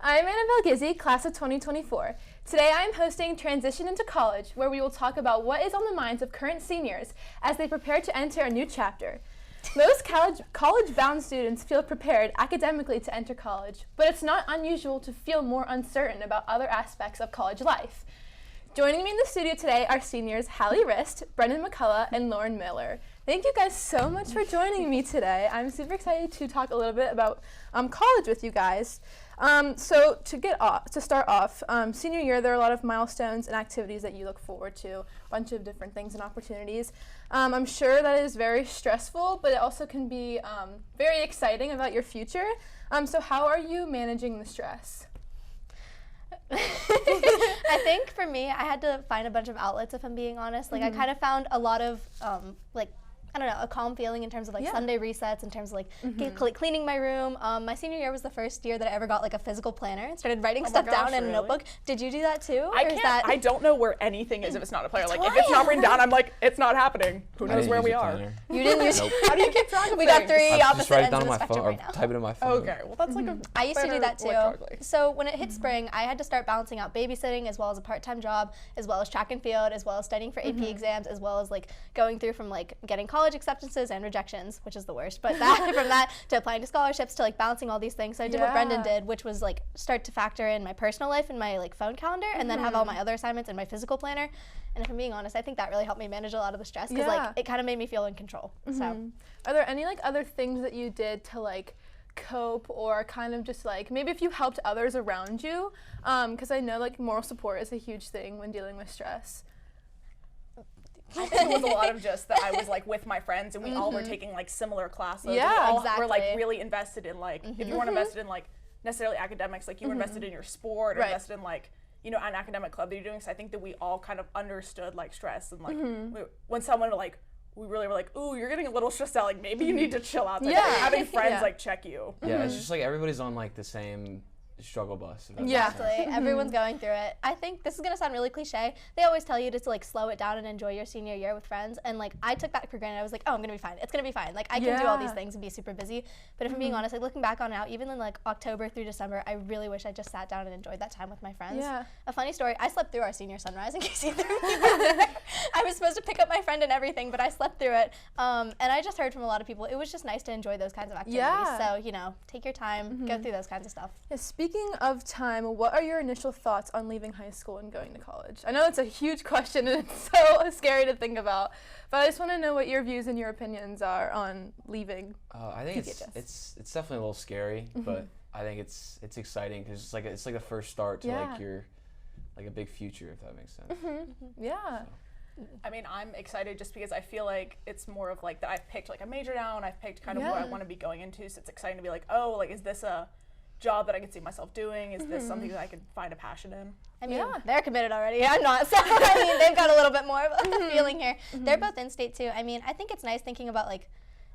I'm Annabelli Gizzi, class of 2024. Today I am hosting Transition into College, where we will talk about what is on the minds of current seniors as they prepare to enter a new chapter. Most college-bound students feel prepared academically to enter college, but it's not unusual to feel more uncertain about other aspects of college life. Joining me in the studio today are seniors Halley Rist, Brendan McCullough, and Lauren Miller. Thank you guys so much for joining me today. I'm super excited to talk a little bit about college with you guys. So to start off, senior year, there are a lot of milestones and activities that you look forward to, a bunch of different things and opportunities. I'm sure that is very stressful, but it also can be very exciting about your future. So how are you managing the stress? I think for me, I had to find a bunch of outlets, if I'm being honest. Like, I kind of found a lot of, I don't know, a calm feeling in terms of Sunday resets, in terms of cleaning my room. My senior year was the first year that I ever got a physical planner and started writing stuff down in a notebook. Did you do that too? I don't know where anything is if it's not a planner. If it's not written down, I'm like, it's not happening. Who knows where we are? You didn't use it? How do you keep track of We things? got three opposite ends of the spectrum right now. Type it in my phone. Okay, well that's like a I used to do that too. So when it hit spring, I had to start balancing out babysitting as well as a part-time job, as well as track and field, as well as studying for AP exams, as well as going through from getting college acceptances and rejections, which is the worst, but from that to applying to scholarships to balancing all these things. So I did what Brendan did, which was start to factor in my personal life in my phone calendar, and then have all my other assignments in my physical planner. And if I'm being honest, I think that really helped me manage a lot of the stress, because it kind of made me feel in control. So are there any other things that you did to cope, or kind of just maybe if you helped others around you, because I know moral support is a huge thing when dealing with stress? I think it was a lot of just that I was with my friends, and we all were taking similar classes. Yeah, we all exactly. were really invested in if you weren't invested in necessarily academics, you were invested in your sport, or invested in an academic club that you're doing. So I think that we all kind of understood stress, and when someone we really were ooh, you're getting a little stressed out, maybe you need to chill out. Having friends check you. Yeah, it's just everybody's on the same struggle bus. Exactly. Everyone's going through it. I think this is going to sound really cliche. They always tell you to slow it down and enjoy your senior year with friends, and I took that for granted. I was oh, I'm going to be fine. It's going to be fine. I can do all these things and be super busy. But if I'm being honest, looking back on it now, even in October through December, I really wish I just sat down and enjoyed that time with my friends. Yeah. A funny story, I slept through our senior sunrise, in case either of you were there. I was supposed to pick up my friend and everything, but I slept through it. And I just heard from a lot of people, it was just nice to enjoy those kinds of activities. Yeah. So, take your time, go through those kinds of stuff. Yeah, speaking of time, what are your initial thoughts on leaving high school and going to college? I know it's a huge question and it's so scary to think about, but I just want to know what your views and your opinions are on leaving. I think it's definitely a little scary, but I think it's exciting because it's the first start to your a big future, if that makes sense. Yeah. So. I mean, I'm excited just because I feel it's more of that I've picked a major now, and I've picked kind of what I want to be going into, so it's exciting to be oh, is this a job that I could see myself doing? Is this something that I could find a passion in? I mean, they're committed already. I'm not. So, they've got a little bit more of a feeling here. They're both in-state, too. I mean, I think it's nice thinking about,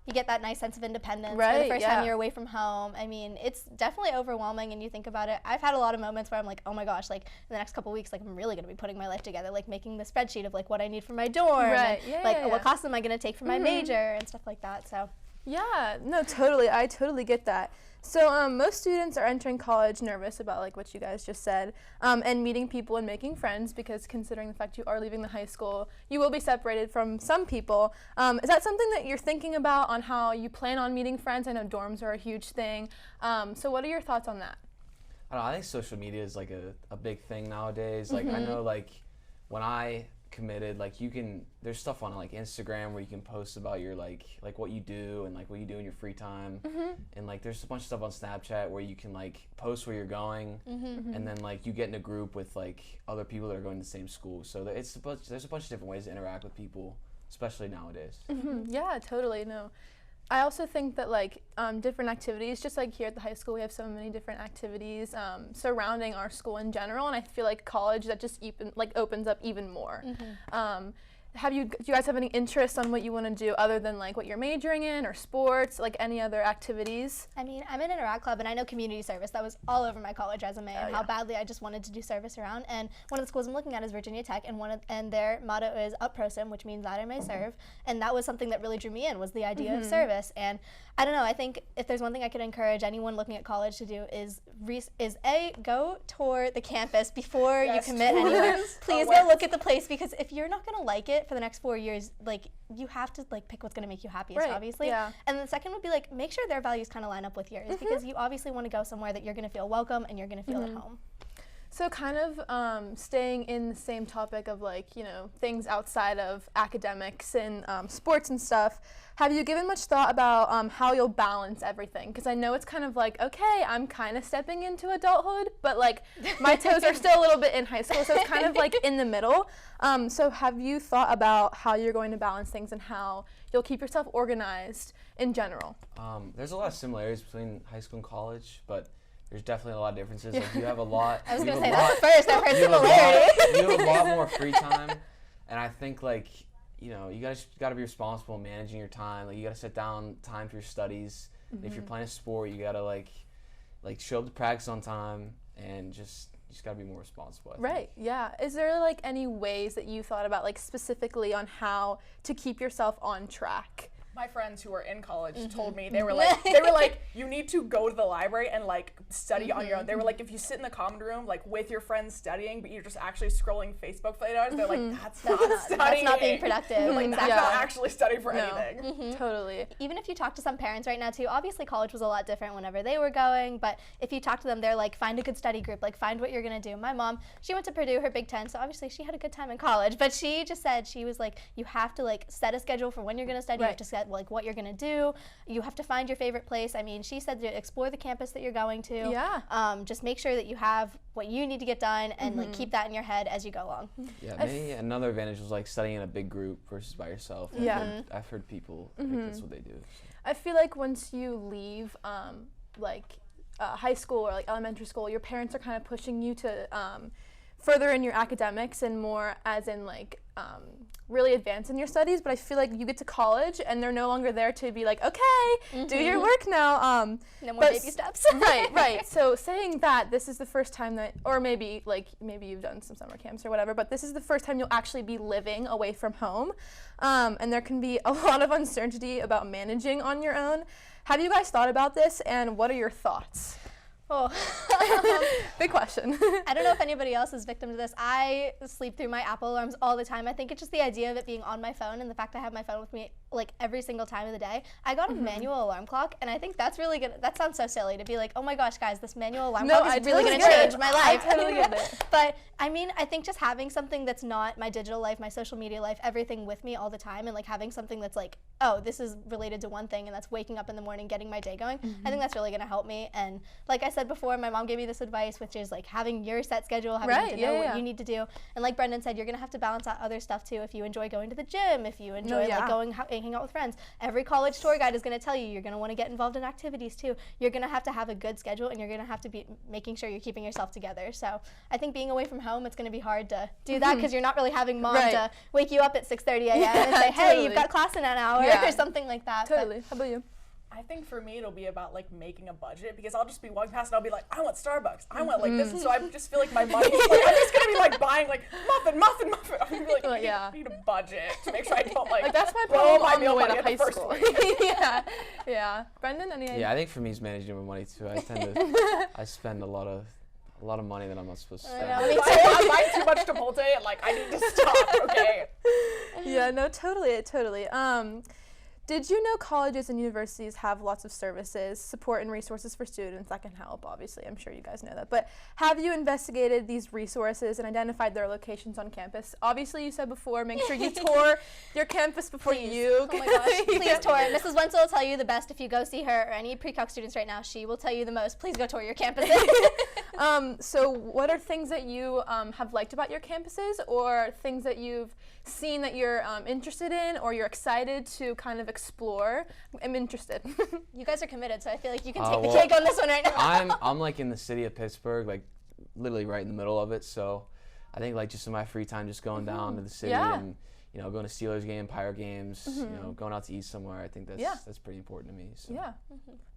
you get that nice sense of independence for the first time you're away from home. I mean, it's definitely overwhelming, and you think about it. I've had a lot of moments where I'm oh my gosh, in the next couple weeks, I'm really going to be putting my life together, making the spreadsheet of, what I need for my dorm, and, what classes am I going to take for my major, and stuff like that, so. Yeah, no, totally. I totally get that. So most students are entering college nervous about what you guys just said, and meeting people and making friends, because considering the fact you are leaving the high school, you will be separated from some people. Is that something that you're thinking about on how you plan on meeting friends? I know dorms are a huge thing. So what are your thoughts on that? I don't know, I think social media is a big thing nowadays. I know when I committed, there's stuff on Instagram where you can post about your what you do and what you do in your free time, and there's a bunch of stuff on Snapchat where you can post where you're going, and then you get in a group with other people that are going to the same school, so there's a bunch of different ways to interact with people, especially nowadays. Yeah, totally. No, I also think that different activities, just here at the high school, we have so many different activities surrounding our school in general, and I feel college that just even opens up even more. do you guys have any interest on what you want to do other than like what you're majoring in or sports, like any other activities? I mean, I'm in an Iraq club, and I know community service. That was all over my college resume, and how badly I just wanted to do service around. And one of the schools I'm looking at is Virginia Tech, and their motto is Up Prosim, which means that I may serve. And that was something that really drew me in, was the idea of service. And I don't know, I think if there's one thing I could encourage anyone looking at college to do is go tour the campus before you commit anywhere. Please go look at the place, because if you're not going to like it for the next 4 years, like, you have to like pick what's going to make you happiest, obviously. Yeah. And the second would be like, make sure their values kind of line up with yours, because you obviously want to go somewhere that you're going to feel welcome and you're going to feel at home. So kind of staying in the same topic of like, you know, things outside of academics and sports and stuff, have you given much thought about how you'll balance everything? Because I know it's kind of like, okay, I'm kind of stepping into adulthood, but like my toes are still a little bit in high school, so it's kind of like in the middle. So have you thought about how you're going to balance things and how you'll keep yourself organized in general? There's a lot of similarities between high school and college, but there's definitely a lot of differences. Like, you have a lot. I was going to say, that's the first I've heard similarity. You have a lot more free time, and I think, like, you know, you guys got to be responsible in managing your time. Like, you got to set down time for your studies. If you're playing a sport, you got to like show up to practice on time, and just got to be more responsible. Right. Yeah. Is there like any ways that you thought about, like, specifically on how to keep yourself on track? My friends who were in college told me, they were like, you need to go to the library and like study on your own. They were like, if you sit in the common room like with your friends studying, but you're just actually scrolling Facebook for 8 hours, they're like, that's not studying. That's not being productive. Like, that's not actually studying for anything. Totally. Even if you talk to some parents right now too, obviously college was a lot different whenever they were going, but if you talk to them, they're like, find a good study group, like find what you're gonna do. My mom, she went to Purdue, her Big Ten, so obviously she had a good time in college, but she just said, she was like, you have to like set a schedule for when you're gonna study, you have to set like what you're gonna do. You have to find your favorite place. I mean, she said to explore the campus that you're going to. Yeah. Just make sure that you have what you need to get done, and like keep that in your head as you go along. Yeah, maybe another advantage was like studying in a big group versus by yourself. I've heard people like, that's what they do. So. I feel like once you leave high school or like elementary school, your parents are kind of pushing you to further in your academics and more as in like really advance in your studies, but I feel like you get to college and they're no longer there to be like, okay, do your work now. No more baby steps. Right. So saying that, this is the first time that, or maybe you've done some summer camps or whatever, but this is the first time you'll actually be living away from home, and there can be a lot of uncertainty about managing on your own. Have you guys thought about this, and what are your thoughts? Oh. Big question. I don't know if anybody else is victim to this. I sleep through my Apple alarms all the time. I think it's just the idea of it being on my phone and the fact I have my phone with me like every single time of the day. I got a manual alarm clock, and I think that's really good. That sounds so silly to be like, oh my gosh, guys, this manual alarm clock is really going to change my life. I totally get it. But I mean, I think just having something that's not my digital life, my social media life, everything with me all the time, and like having something that's like, oh, this is related to one thing, and that's waking up in the morning, getting my day going. I think that's really going to help me. And like I said before, my mom gave me this advice, which is like having your set schedule, having to know what you need to do. And like Brendan said, you're going to have to balance out other stuff too. If you enjoy going to the gym, if you enjoy like going hanging out with friends. Every college tour guide is going to tell you you're going to want to get involved in activities too. You're going to have a good schedule, and you're going to have to be making sure you're keeping yourself together. So I think being away from home, it's going to be hard to do that because you're not really having mom to wake you up at 6:30 a.m. and say, hey, you've got class in an hour or something like that. Totally. How about you? I think for me it'll be about like making a budget, because I'll just be walking past and I'll be like, I want Starbucks, I want like this, and so I just feel like my money's like, I'm just gonna be like buying like muffin. I'm gonna be like, I need a budget to make sure I don't like that's my blow problem my on meal the way money to at high the school. first Yeah. Brendan, any idea? Yeah, I think for me it's managing my money too. I spend a lot of money that I'm not supposed to spend. I'm buying too much Chipotle, and like I need to stop. Okay. Yeah. No. Totally. Did you know colleges and universities have lots of services, support, and resources for students that can help? Obviously, I'm sure you guys know that. But have you investigated these resources and identified their locations on campus? Obviously, you said before, make sure you tour your campus before you. Oh my gosh, please tour it. Mrs. Wenzel will tell you the best if you go see her, or any pre-calc students right now. She will tell you the most. Please go tour your campuses. So what are things that you have liked about your campuses, or things that you've seen that you're interested in, or you're excited to kind of explore? I'm interested. You guys are committed, so I feel like you can take the cake on this one right now. I'm like in the city of Pittsburgh, like literally right in the middle of it. So I think like just in my free time, just going down to the city and you know, going to Steelers game, Pirate games, you know, going out to eat somewhere. I think that's pretty important to me. So. Yeah.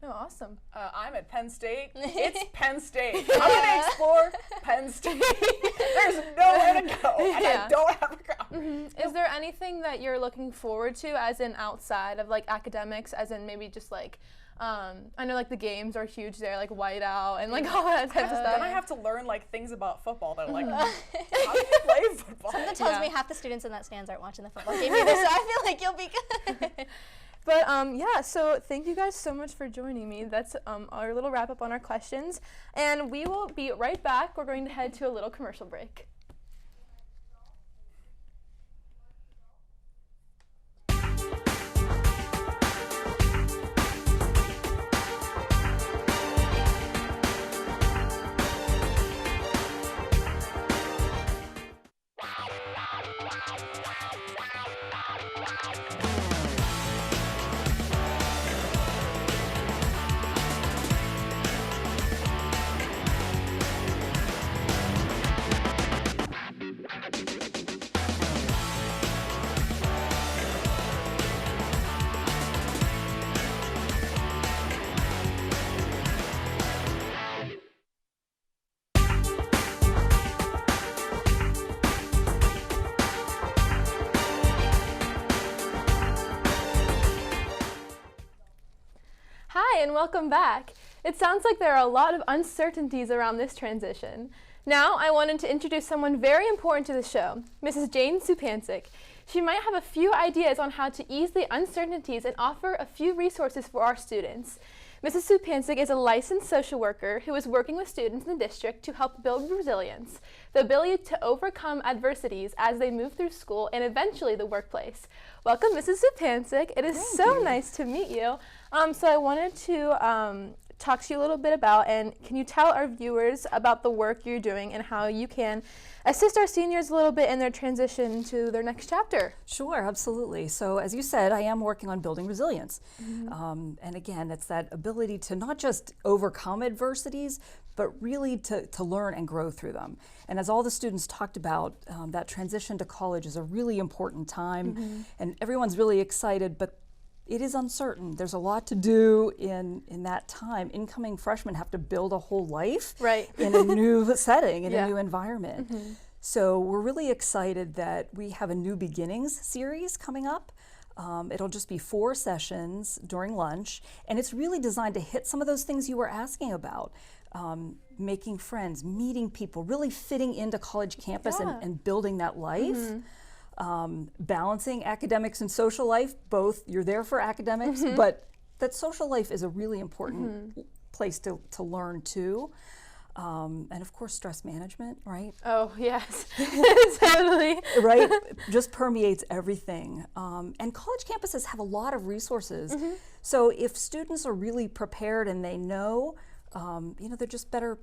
No, awesome. I'm at Penn State. It's Penn State. I'm gonna explore Penn State. There's nowhere to go, and I don't have a car. Is there anything that you're looking forward to, as in outside of like academics, as in maybe just like, I know like the games are huge there, like whiteout and like all that type of stuff. Then I have to learn like things about football that are like, how do you play football? Something tells me half the students in that stands aren't watching the football game either, so I feel like you'll be good. But yeah, so thank you guys so much for joining me. That's our little wrap up on our questions, and we will be right back. We're going to head to a little commercial break. Hi, and welcome back. It sounds like there are a lot of uncertainties around this transition. Now, I wanted to introduce someone very important to the show, Mrs. Jane Zupancic. She might have a few ideas on how to ease the uncertainties and offer a few resources for our students. Mrs. Zupancic is a licensed social worker who is working with students in the district to help build resilience, the ability to overcome adversities as they move through school and eventually the workplace. Welcome, Mrs. Zupancic. It is so nice to meet you. So I wanted to talk to you a little bit about, and can you tell our viewers about the work you're doing and how you can assist our seniors a little bit in their transition to their next chapter? Sure, absolutely. So as you said, I am working on building resilience. And again, it's that ability to not just overcome adversities, but really to learn and grow through them. And as all the students talked about, that transition to college is a really important time, and everyone's really excited, but it is uncertain. There's a lot to do in that time. Incoming freshmen have to build a whole life in a new setting, in a new environment. So we're really excited that we have a New Beginnings series coming up. It'll just be 4 sessions during lunch, and it's really designed to hit some of those things you were asking about. Making friends, meeting people, really fitting into college campus and building that life. Balancing academics and social life, both you're there for academics, but that social life is a really important place to learn too. And of course, stress management, right? Oh, yes, totally. Right, just permeates everything. And college campuses have a lot of resources. So if students are really prepared and they know, they're just better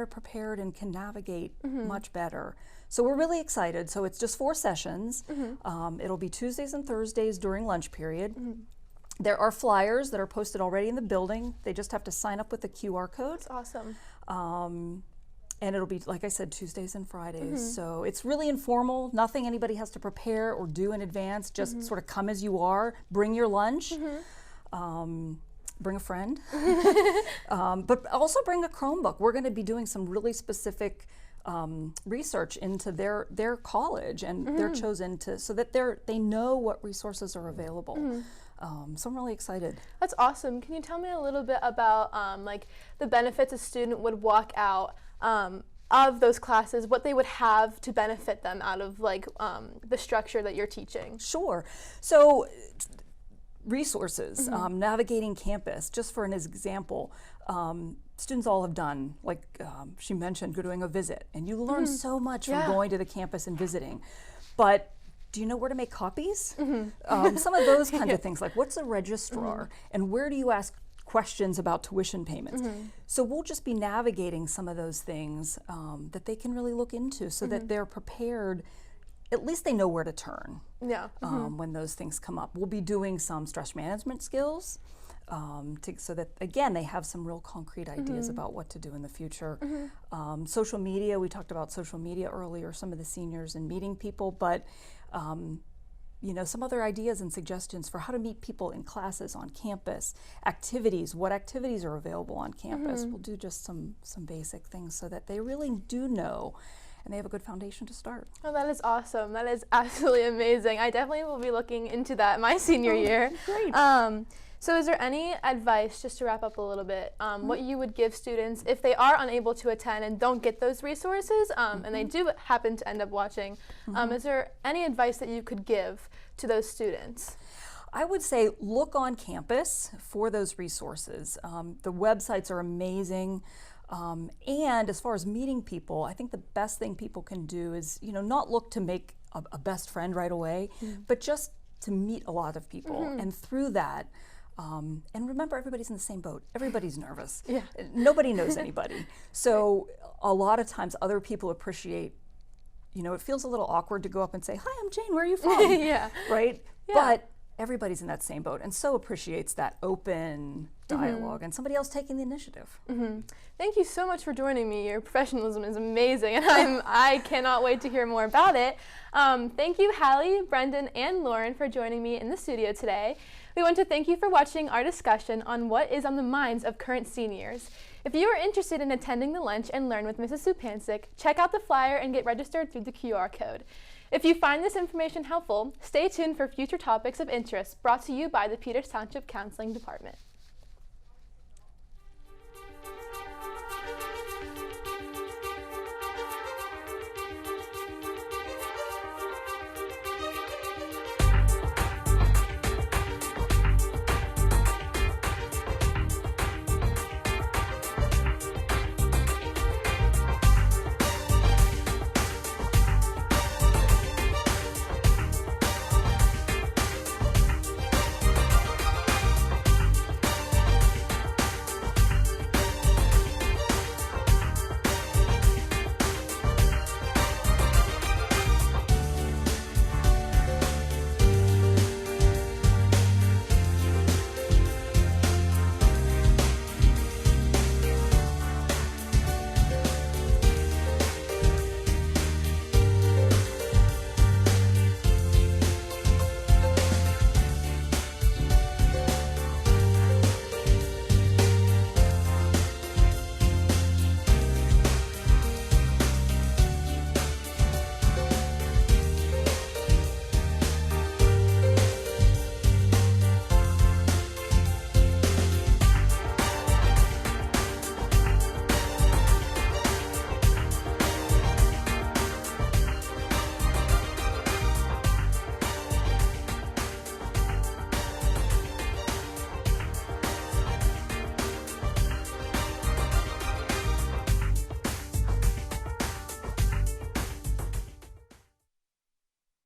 prepared and can navigate much better. So we're really excited. So it's just 4 sessions. It'll be Tuesdays and Thursdays during lunch period. There are flyers that are posted already in the building. They just have to sign up with the QR code. That's awesome. And it'll be, like I said, Tuesdays and Fridays. So it's really informal. Nothing anybody has to prepare or do in advance. Just sort of come as you are. Bring your lunch. Bring a friend. But also bring a Chromebook. We're going to be doing some really specific research into their college and they're chosen to, so that they know what resources are available. So I'm really excited. That's awesome. Can you tell me a little bit about like the benefits a student would walk out of those classes, what they would have to benefit them out of like the structure that you're teaching? Sure. So resources, navigating campus, just for an example, students all have done, like she mentioned, doing a visit, and you learn so much from going to the campus and visiting. But do you know where to make copies? Some of those kinds of things, like what's a registrar, and where do you ask questions about tuition payments? So we'll just be navigating some of those things that they can really look into so that they're prepared. At least they know where to turn when those things come up. We'll be doing some stress management skills so that, again, they have some real concrete ideas about what to do in the future. Social media, we talked about social media earlier, some of the seniors and meeting people, but some other ideas and suggestions for how to meet people in classes on campus, activities, what activities are available on campus. We'll do just some basic things so that they really do know and they have a good foundation to start. Oh, that is awesome. That is absolutely amazing. I definitely will be looking into that my senior year. Great. So is there any advice, just to wrap up a little bit, what you would give students if they are unable to attend and don't get those resources, and they do happen to end up watching? Is there any advice that you could give to those students? I would say look on campus for those resources. The websites are amazing. And as far as meeting people, I think the best thing people can do is, not look to make a best friend right away, but just to meet a lot of people. And through that, and remember, everybody's in the same boat. Everybody's nervous. Yeah. Nobody knows anybody. So a lot of times other people appreciate, it feels a little awkward to go up and say, "Hi, I'm Jane, where are you from?" Yeah. Right? Yeah. But everybody's in that same boat and so appreciates that open dialogue and somebody else taking the initiative. Thank you so much for joining me. Your professionalism is amazing, and I cannot wait to hear more about it. Thank you, Halley, Brendan, and Lauren for joining me in the studio today. We want to thank you for watching our discussion on what is on the minds of current seniors. If you are interested in attending the lunch and learn with Mrs. Zupancic, check out the flyer and get registered through the QR code. If you find this information helpful, stay tuned for future topics of interest brought to you by the Peters Township Counseling Department.